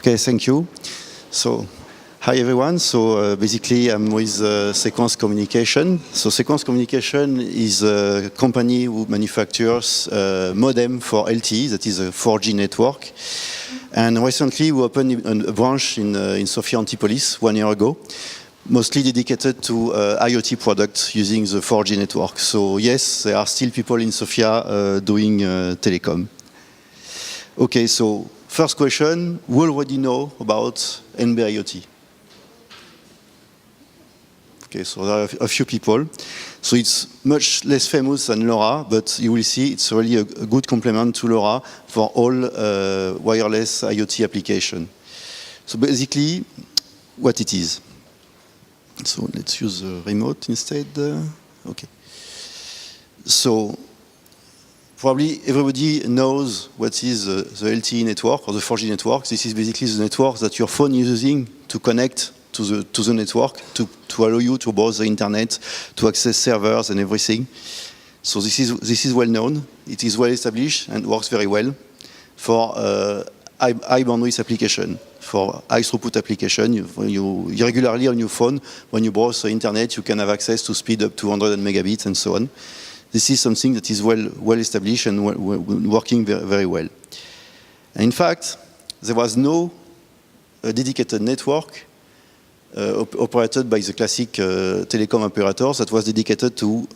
Okay, thank you. So, hi everyone. So basically I'm with Sequence Communication. So Sequence Communication is a company who manufactures modem for LTE, that is a 4G network. And recently we opened a branch in Sofia Antipolis 1 year ago, mostly dedicated to IoT products using the 4G network. So yes, there are still people in Sofia doing telecom. Okay, so first question, we already know about NB-IoT. Okay, so there are a few people. So it's much less famous than LoRa, but you will see it's really a good complement to LoRa for all wireless IoT application. So basically, what it is. So let's use the remote instead. Okay. So probably everybody knows what is the LTE network or the 4G network. This is basically the network that your phone is using to connect to the network, to allow you to browse the internet, to access servers and everything. So this is well known. It is well established and works very well for high bandwidth application, for high throughput application. You regularly on your phone, when you browse the internet, you can have access to speed up to 100 megabits and so on. This is something that is well established and working very well. And in fact, there was no dedicated network operated by the classic telecom operators that was dedicated to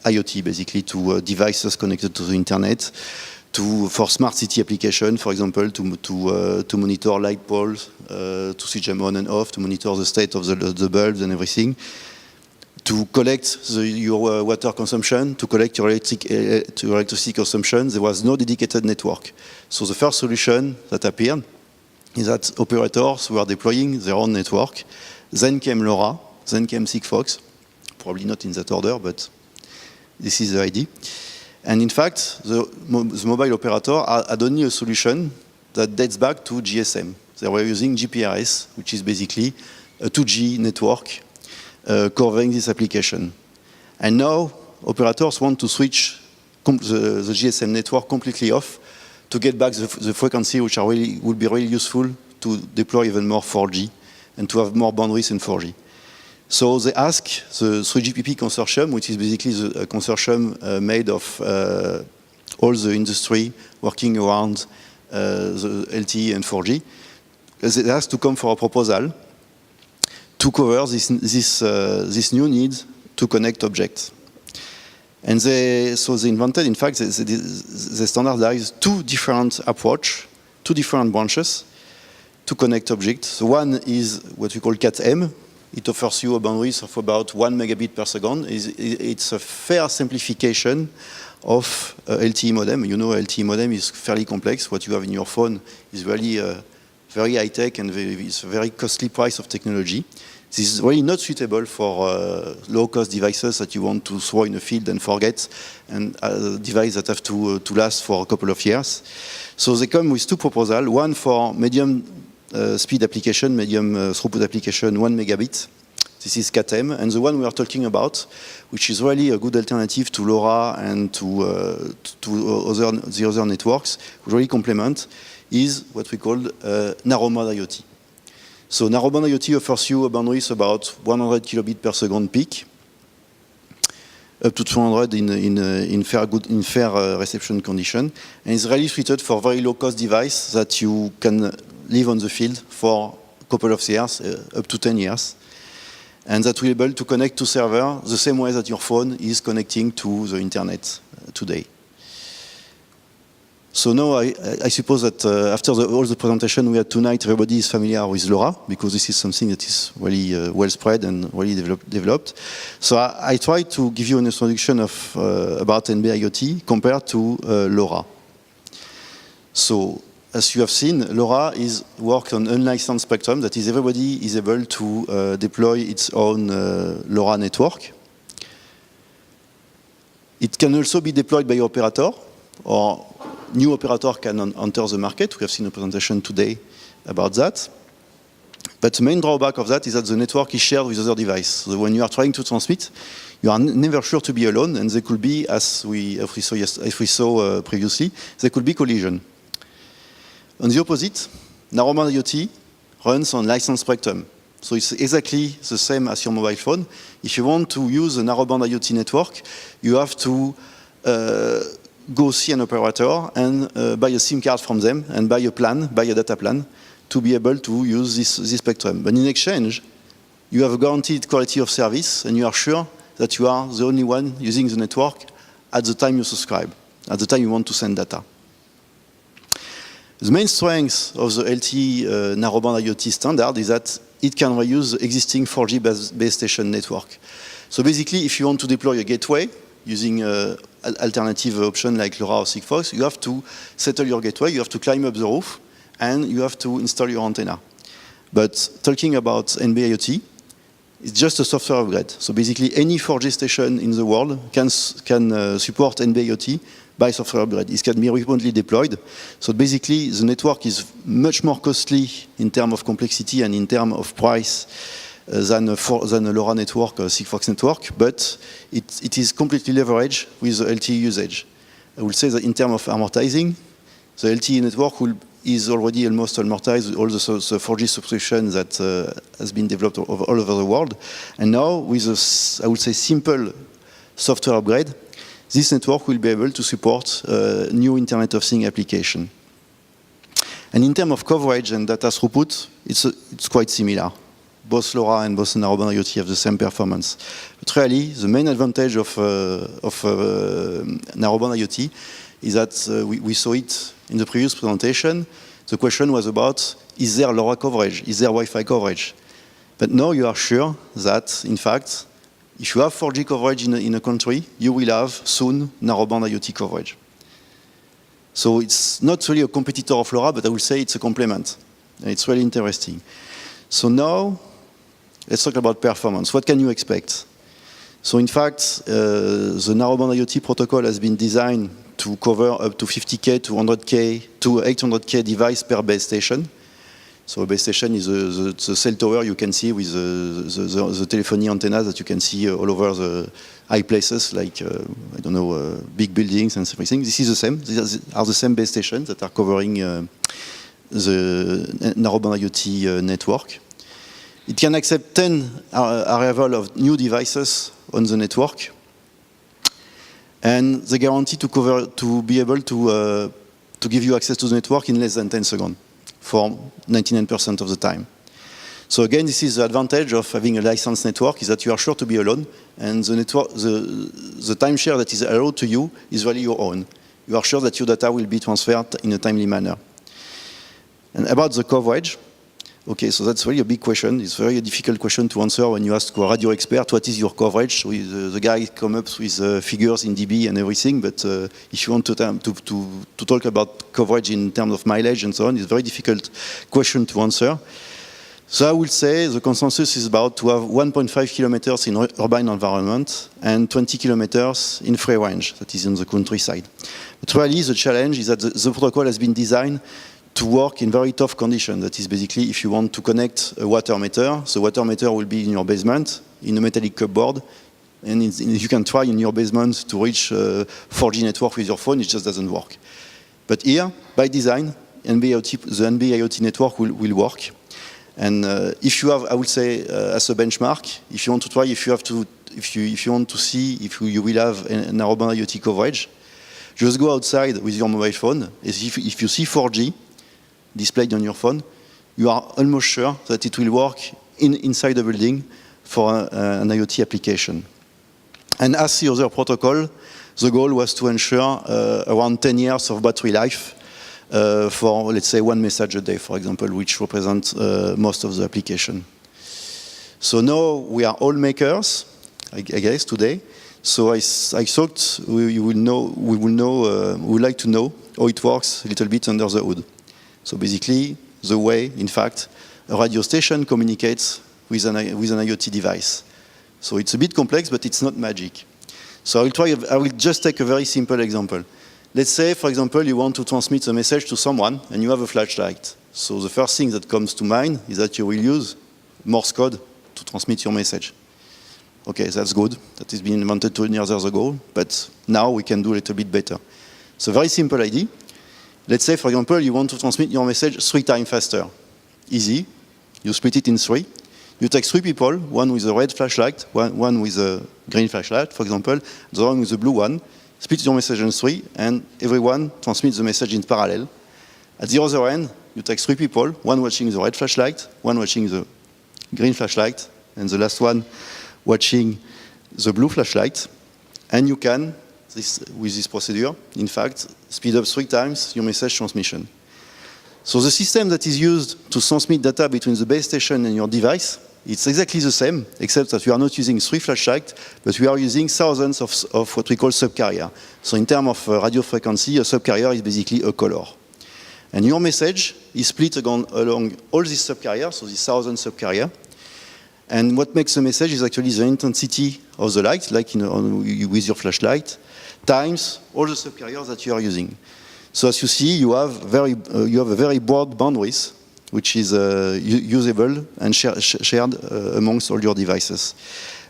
IoT, basically to devices connected to the internet, for smart city application, for example, to monitor light poles, to switch them on and off, to monitor the state of the bulbs and everything, to collect your water consumption, to collect your electricity consumption. There was no dedicated network. So the first solution that appeared is that operators were deploying their own network. Then came LoRa, then came Sigfox, probably not in that order, but this is the idea. And in fact, the mobile operator had only a solution that dates back to GSM. They were using GPRS, which is basically a 2G network covering this application. And now, operators want to switch the GSM network completely off to get back the frequency which would be really useful to deploy even more 4G and to have more bandwidth in 4G. So they ask the 3GPP consortium, which is basically a consortium made of all the industry working around the LTE and 4G. They asked to come for a proposal to cover this new need to connect objects. And so they invented, in fact, they standardized two different approaches, two different branches to connect objects. So one is what we call CAT-M. It offers you a bandwidth of about 1 megabit per second. It's a fair simplification of LTE modem. You know, LTE modem is fairly complex. What you have in your phone is really very high-tech and it's a very costly price of technology. This is really not suitable for low-cost devices that you want to throw in a field and forget, and a device that have to last for a couple of years. So they come with two proposals, one for medium speed application, medium throughput application, 1 megabit. This is CAT-M, and the one we are talking about, which is really a good alternative to LoRa and to the other networks, really complement, is what we call narrow-band IoT. So narrowband IoT offers you a bandwidth about 100 kilobits per second peak, up to 200 in fair reception condition, and is really suited for very low-cost device that you can live on the field for a couple of years, up to 10 years, and that will be able to connect to server the same way that your phone is connecting to the internet today. So now I suppose that after all the presentation we had tonight, everybody is familiar with LoRa, because this is something that is really well spread and really developed. So I tried to give you an introduction of about NB-IoT compared to LoRa. So as you have seen, LoRa works on unlicensed spectrum. That is, everybody is able to deploy its own LoRa network. It can also be deployed by operator, or new operator can enter the market. We have seen a presentation today about that. But the main drawback of that is that the network is shared with other devices. So when you are trying to transmit, you are never sure to be alone, and there could be, as we saw previously, there could be collision. On the opposite, narrowband IoT runs on licensed spectrum. So it's exactly the same as your mobile phone. If you want to use a narrowband IoT network, you have to go see an operator and buy a SIM card from them and buy a data plan to be able to use this spectrum. But in exchange, you have a guaranteed quality of service and you are sure that you are the only one using the network at the time you subscribe, at the time you want to send data. The main strength of the LTE narrowband IoT standard is that it can reuse the existing 4G base station network. So basically, if you want to deploy a gateway using alternative option like LoRa or Sigfox, you have to settle your gateway, you have to climb up the roof, and you have to install your antenna. But talking about NB-IoT, it's just a software upgrade. So basically, any 4G station in the world can support NB-IoT by software upgrade. It can be remotely deployed. So basically, the network is much more costly in terms of complexity and in terms of price than a LoRa network or Sigfox network, but it is completely leveraged with the LTE usage. I will say that in terms of amortizing, the LTE network is already almost amortized with all the 4G subscription that has been developed all over the world. And now, with a, I would say, simple software upgrade, this network will be able to support new Internet of Things application. And in terms of coverage and data throughput, it's quite similar. Both LoRa and both narrowband IoT have the same performance. But really, the main advantage of narrowband IoT is that we saw it in the previous presentation. The question was about, is there LoRa coverage? Is there Wi-Fi coverage? But now you are sure that, in fact, if you have 4G coverage in a country, you will have soon narrowband IoT coverage. So it's not really a competitor of LoRa, but I will say it's a complement. And it's really interesting. So now, let's talk about performance. What can you expect? So in fact, the narrowband IoT protocol has been designed to cover up to 50K to 100K to 800K device per base station. So a base station is the cell tower you can see with the telephony antenna that you can see all over the high places, like, I don't know, big buildings and everything. This is the same. These are the same base stations that are covering the narrowband IoT network. It can accept 10 arrival of new devices on the network. And the guarantee to be able to give you access to the network in less than 10 seconds for 99% of the time. So again, this is the advantage of having a licensed network, is that you are sure to be alone, and the network, the timeshare that is allowed to you is really your own. You are sure that your data will be transferred in a timely manner. And about the coverage, okay, so that's really a big question. It's a very difficult question to answer when you ask a radio expert, what is your coverage? So the guy comes up with figures in dB and everything, but if you want to talk about coverage in terms of mileage and so on, it's a very difficult question to answer. So I would say the consensus is about to have 1.5 kilometers in urban environment and 20 kilometers in free range, that is in the countryside. But really the challenge is that the protocol has been designed to work in very tough conditions. That is basically if you want to connect a water meter, the water meter will be in your basement, in a metallic cupboard, and you can try in your basement to reach a 4G network with your phone, it just doesn't work. But here, by design, the NB-IoT network will work. And if you have, I would say, as a benchmark, if you want to try, if you want to see if you will have a narrowband IoT coverage, just go outside with your mobile phone. If you see 4G displayed on your phone, you are almost sure that it will work inside the building for an IoT application. And as the other protocol, the goal was to ensure around 10 years of battery life for, let's say, one message a day, for example, which represents most of the application. So now we are all makers, I guess, today. So I thought we would like to know how it works a little bit under the hood. So basically, the way, in fact, a radio station communicates with an IoT device. So it's a bit complex, but it's not magic. So I will just take a very simple example. Let's say, for example, you want to transmit a message to someone, and you have a flashlight. So the first thing that comes to mind is that you will use Morse code to transmit your message. Okay, that's good. That has been invented 2 years ago, but now we can do a little bit better. It's a very simple idea. Let's say, for example, you want to transmit your message 3 times faster. Easy. You split it in 3. You take 3 people, one with a red flashlight, one with a green flashlight, for example, the one with the blue one. Split your message in 3, and everyone transmits the message in parallel. At the other end, you take 3 people, one watching the red flashlight, one watching the green flashlight, and the last one watching the blue flashlight. And you can, with this procedure, in fact, speed up 3 times your message transmission. So the system that is used to transmit data between the base station and your device, it's exactly the same, except that we are not using 3 flashlights, but we are using thousands of what we call subcarrier. So in terms of radio frequency, a subcarrier is basically a color. And your message is split along all these subcarriers, so these 1,000 subcarriers. And what makes the message is actually the intensity of the light, like with your flashlight, times all the subcarriers that you are using. So as you see, you have a very broad bandwidth, which is usable and shared amongst all your devices.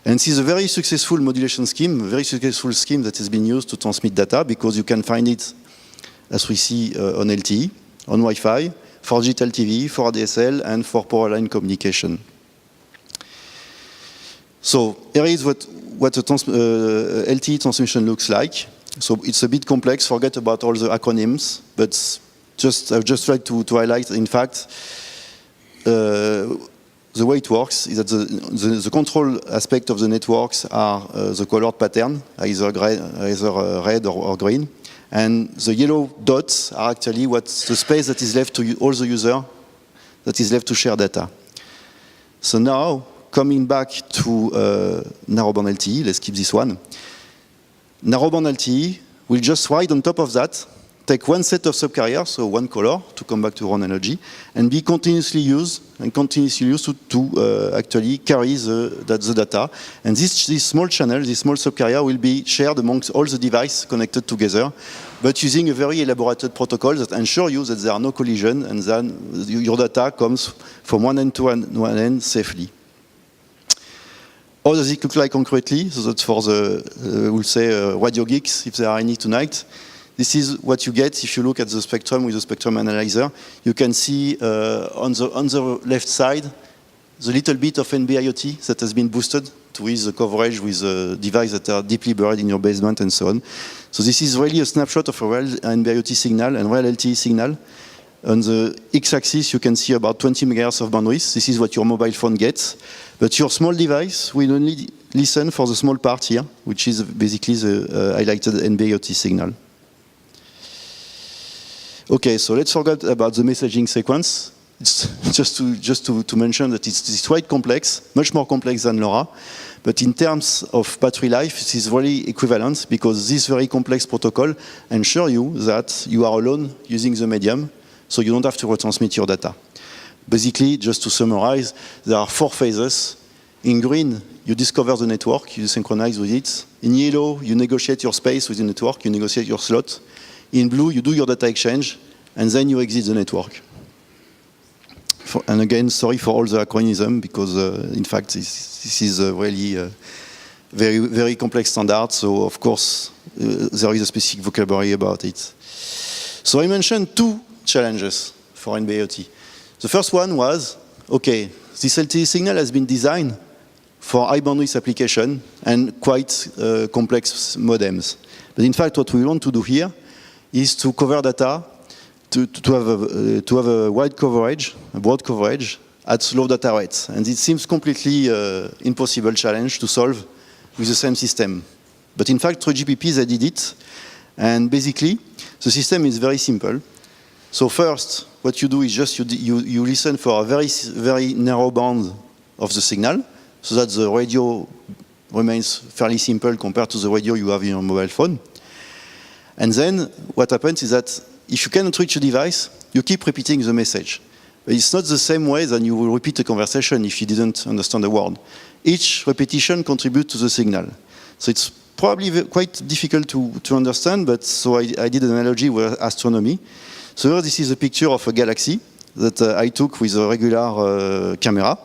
And this is a very successful modulation scheme, a very successful scheme that has been used to transmit data, because you can find it, as we see, on LTE, on Wi-Fi, for digital TV, for ADSL, and for power line communication. So here is what a LTE transmission looks like. So it's a bit complex, forget about all the acronyms, but I've just tried to highlight, in fact, the way it works is that the control aspect of the networks are the colored pattern, either red or green. And the yellow dots are actually what's the space that is left to all the users that is left to share data. So now, coming back to narrowband LTE, let's keep this one. Narrowband LTE will just ride on top of that, take one set of subcarriers, so one color, to come back to Ron analogy, and be continuously used to actually carry the data. And this small channel, this small subcarrier, will be shared amongst all the devices connected together, but using a very elaborated protocol that ensures you that there are no collisions and then your data comes from one end to one end safely. How does it look like concretely? So that's for the, we'll say, radio geeks, if there are any tonight. This is what you get if you look at the spectrum with the spectrum analyzer. You can see on the left side the little bit of NB-IoT that has been boosted with the coverage with devices that are deeply buried in your basement and so on. So this is really a snapshot of a real NB-IoT signal and real LTE signal. On the x-axis, you can see about 20 megahertz of bandwidth. This is what your mobile phone gets. But your small device will only listen for the small part here, which is basically the highlighted NB-IoT signal. Okay, so let's forget about the messaging sequence. It's just to mention that it's quite complex, much more complex than LoRa. But in terms of battery life, it is really equivalent, because this very complex protocol ensures you that you are alone using the medium, so you don't have to retransmit your data. Basically, just to summarize, there are 4 phases. In green, you discover the network, you synchronize with it. In yellow, you negotiate your space with the network, you negotiate your slot. In blue, you do your data exchange, and then you exit the network. And again, sorry for all the acronymism, because in fact, this is really very, very complex standard. So of course, there is a specific vocabulary about it. So I mentioned 2 challenges for NB-IoT. The first one was, okay, this LTE signal has been designed for high bandwidth application and quite complex modems. But in fact, what we want to do here is to cover data, to have a wide coverage, a broad coverage at low data rates. And it seems completely impossible challenge to solve with the same system. But in fact, 3GPP, they did it. And basically, the system is very simple. So first, what you do is just you listen for a very, very narrow band of the signal, so that the radio remains fairly simple compared to the radio you have in your mobile phone. And then what happens is that if you cannot reach a device, you keep repeating the message. But it's not the same way that you will repeat a conversation if you didn't understand the word. Each repetition contributes to the signal. So it's probably quite difficult to understand, but so I did an analogy with astronomy. So here this is a picture of a galaxy that I took with a regular camera.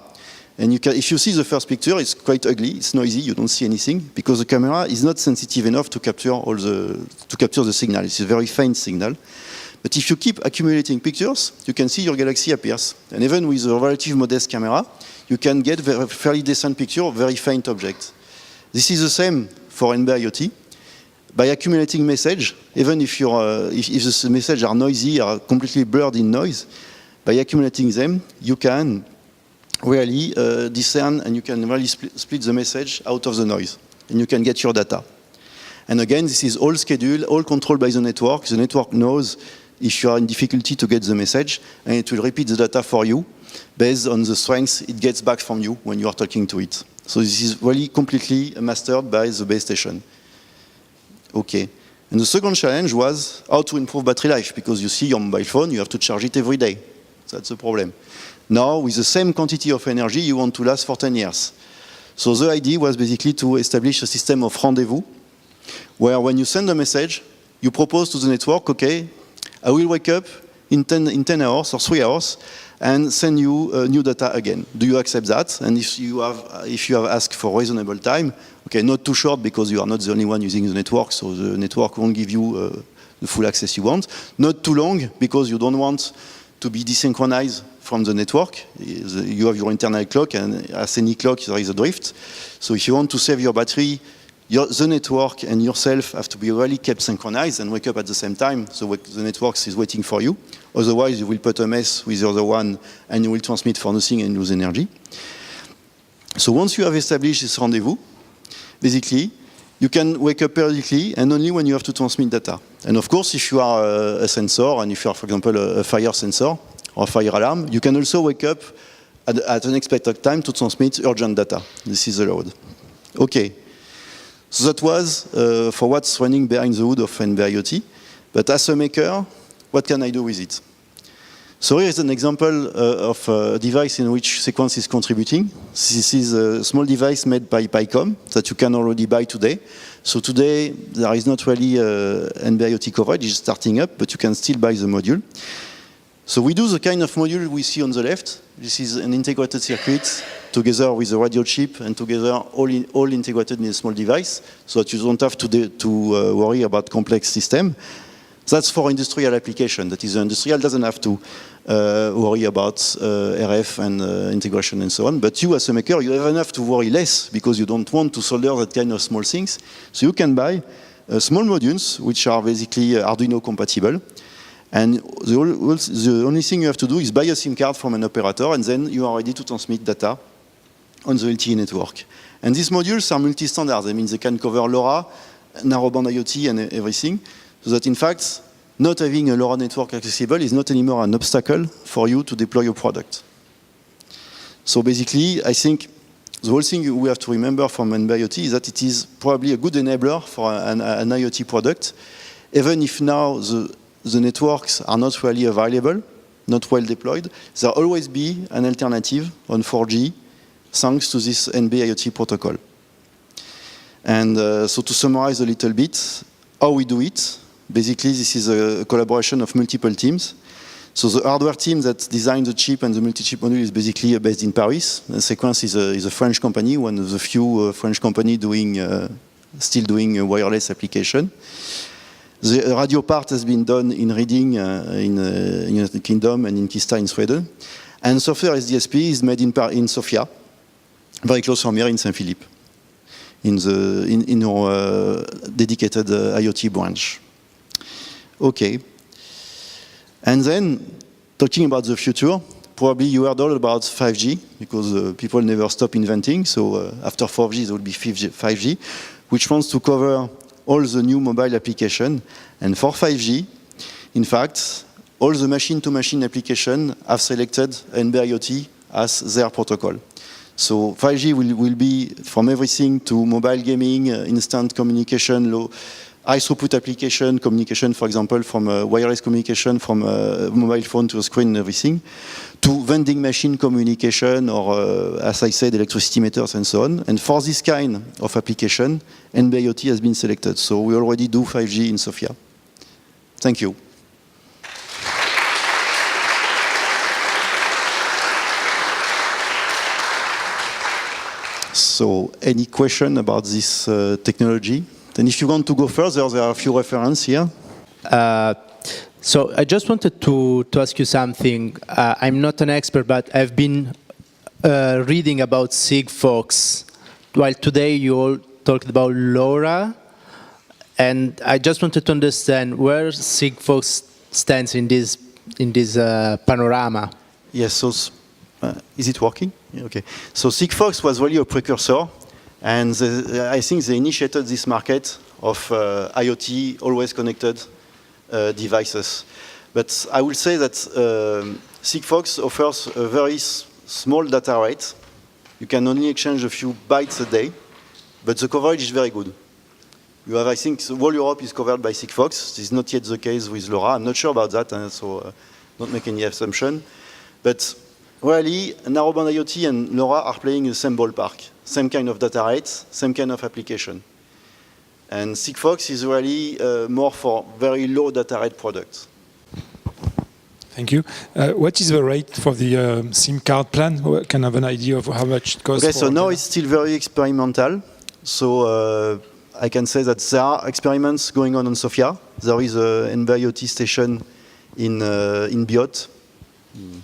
And if you see the first picture, it's quite ugly, it's noisy, you don't see anything, because the camera is not sensitive enough to capture the signal. It's a very faint signal. But if you keep accumulating pictures, you can see your galaxy appears. And even with a relatively modest camera, you can get a fairly decent picture of very faint objects. This is the same for NB-IoT. By accumulating message, even if the messages are noisy, are completely blurred in noise, by accumulating them, you can really discern and you can really split the message out of the noise. And you can get your data. And again, this is all scheduled, all controlled by the network. The network knows if you are in difficulty to get the message, and it will repeat the data for you based on the strength it gets back from you when you are talking to it. So this is really completely mastered by the base station. Okay. And the second challenge was how to improve battery life, because you see your mobile phone, you have to charge it every day. So that's the problem. Now, with the same quantity of energy, you want to last for 10 years. So the idea was basically to establish a system of rendezvous, where when you send a message, you propose to the network, okay, I will wake up in 10 hours or 3 hours and send you new data again. Do you accept that? And if you have asked for reasonable time, okay, not too short because you are not the only one using the network, so the network won't give you the full access you want. Not too long because you don't want to be desynchronized from the network. You have your internal clock, and as any clock, there is a drift. So if you want to save your battery, the network and yourself have to be really kept synchronized and wake up at the same time, so the network is waiting for you. Otherwise, you will put a mess with the other one, and you will transmit for nothing and lose energy. So once you have established this rendezvous, basically, you can wake up periodically, and only when you have to transmit data. And of course, if you are a sensor, and if you are, for example, a fire sensor or a fire alarm, you can also wake up at an expected time to transmit urgent data. This is allowed. Okay. So that was for what's running behind the hood of NB-IoT. But as a maker, what can I do with it? So here is an example of a device in which Sequans is contributing. This is a small device made by PyCom that you can already buy today. So today, there is not really NB-IoT coverage, it's starting up, but you can still buy the module. So we do the kind of module we see on the left. This is an integrated circuit together with a radio chip and together all integrated in a small device, so that you don't have to worry about complex system. That's for industrial application. That is, the industrial doesn't have to worry about RF and integration and so on. But you as a maker, you even have to worry less because you don't want to solder that kind of small things. So you can buy small modules which are basically Arduino compatible. And the only thing you have to do is buy a SIM card from an operator, and then you are ready to transmit data on the LTE network. And these modules are multi-standard. That means they can cover LoRa, narrowband IoT, and everything. So that in fact, not having a LoRa network accessible is not anymore an obstacle for you to deploy your product. So basically, I think the whole thing we have to remember from NB-IoT is that it is probably a good enabler for an IoT product, even if now the networks are not really available, not well deployed. There will always be an alternative on 4G thanks to this NB-IoT protocol. And so to summarize a little bit, how we do it, basically this is a collaboration of multiple teams. So the hardware team that designed the chip and the multi-chip module is basically based in Paris. Sequans is a French company, one of the few French companies still doing a wireless application. The radio part has been done in Reading in the United Kingdom and in Kista in Sweden. And software SDSP is made in Sofia, very close from here in Saint-Philippe, in our dedicated IoT branch. Okay. And then, talking about the future, probably you heard all about 5G, because people never stop inventing. So after 4G, there will be 5G, which wants to cover all the new mobile application. And for 5G, in fact, all the machine-to-machine application have selected NB-IoT as their protocol. So 5G will be from everything to mobile gaming, instant communication, high throughput application, communication, for example, from wireless communication from a mobile phone to a screen and everything, to vending machine communication or, as I said, electricity meters and so on. And for this kind of application, NB-IoT has been selected. So we already do 5G in Sofia. Thank you. So any question about this technology? Then if you want to go further, there are a few references here. So I just wanted to ask you something. I'm not an expert, but I've been reading about Sigfox. While today you all talked about LoRa, and I just wanted to understand where Sigfox stands in this panorama. Yes, so is it working? Yeah, okay. So Sigfox was really a precursor, and I think they initiated this market of IoT, always connected devices. But I will say that Sigfox offers a very small data rate. You can only exchange a few bytes a day, but the coverage is very good. You have, I think, whole Europe is covered by Sigfox. This is not yet the case with LoRa. I'm not sure about that, so don't make any assumption. But really, narrowband IoT and LoRa are playing the same ballpark, same kind of data rates, same kind of application. And Sigfox is really more for very low data rate products. Thank you. What is the rate for the SIM card plan? Can I have an idea of how much it costs? Okay, so now it's still very experimental. So I can say that there are experiments going on Sofia. There is an NB-IoT station in Biot. You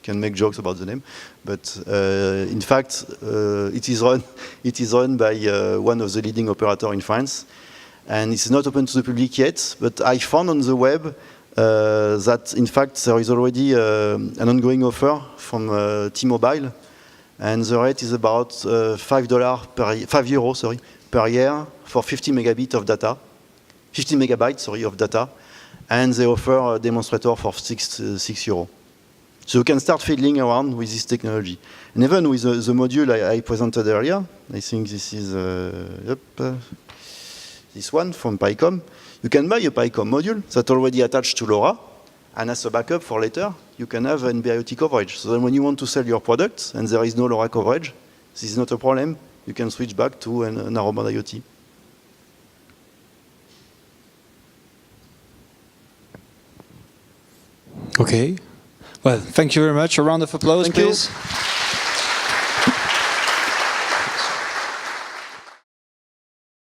can make jokes about the name, but in fact, it is run by one of the leading operators in France, and it's not open to the public yet. But I found on the web that in fact there is already an ongoing offer from T-Mobile, and the rate is about €5 per year for 50 megabits of data, 50 megabytes of data, and they offer a demonstrator for €6. So you can start fiddling around with this technology. And even with the module I presented earlier, I think this is this one from Picom. You can buy a Picom module that's already attached to LoRa, and as a backup for later, you can have NB-IoT coverage. So then when you want to sell your products and there is no LoRa coverage, this is not a problem. You can switch back to a narrowband IoT. Okay. Well, thank you very much. A round of applause, please.